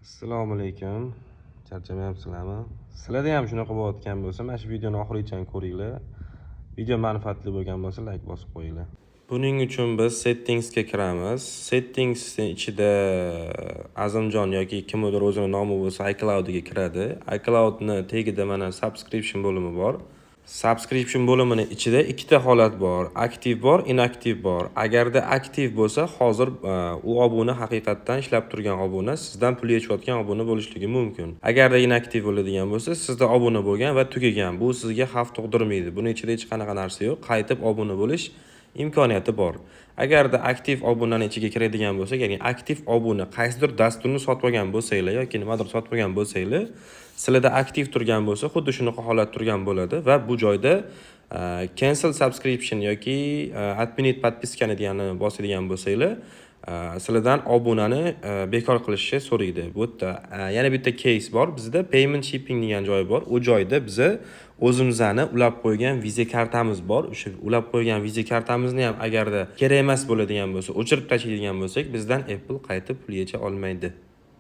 Assalomu alaykum. Charchamayapsizlarmi? Sizlarda ham shunaqa bo'layotgan bo'lsa, mana shu videoni oxirigacha ko'ringlar. Video manfaatli bo'lgan bo'lsa, like bosib qo'yinglar. Buning uchun biz settingsga kiramiz. Settingsning ichida Azimjon yoki kimdir o'zining nomi bo'lsa iCloud'ga kiradi. iCloud'ning tagida mana subscription bo'limi bor. Subscription bo'limining ichida ikkita holat bor. Aktiv bor, inaktiv bor. Agarda aktiv bo'lsa, hozir u obuna haqiqatdan ishlab turgan obuna, sizdan pul yechayotgan obuna bo'lishligi mumkin. Agarda inaktiv bo'ladigan bo'lsa, sizda obuna bo'lgan va tugagan. Bu sizga xavf tug'dirmaydi. Buning ichida hech qanaqa narsa yo'q. Qaytib obuna bo'lish imkoniyati bor. Agarda aktiv obunaning ichiga kiradigan bo'lsak, ya'ni aktiv obuna qaysidir dasturni sotib olgan bo'lsanglar yoki nimadir sotib olgan bo'lsanglar, sizlarda aktiv turgan bo'lsa, xuddi shunaqa holat turgan bo'ladi va bu joyda cancel subscription yoki отменить подпискani deganini bosadigan bo'lsanglar, sizlardan obunani bekor qilishni so'raydi. Bu yerda yana bitta case bor. Bizda payment shipping degan joy bor. U joyda biza o'zimizni ulab qo'ygan Visa kartamiz bor. O'sha ulab qo'ygan Visa kartamizni ham agarda kerak emas bo'ladigan bo'lsa, o'chirib tashlaydigan bo'lsak, bizdan Apple qaytib pul yecha olmaydi.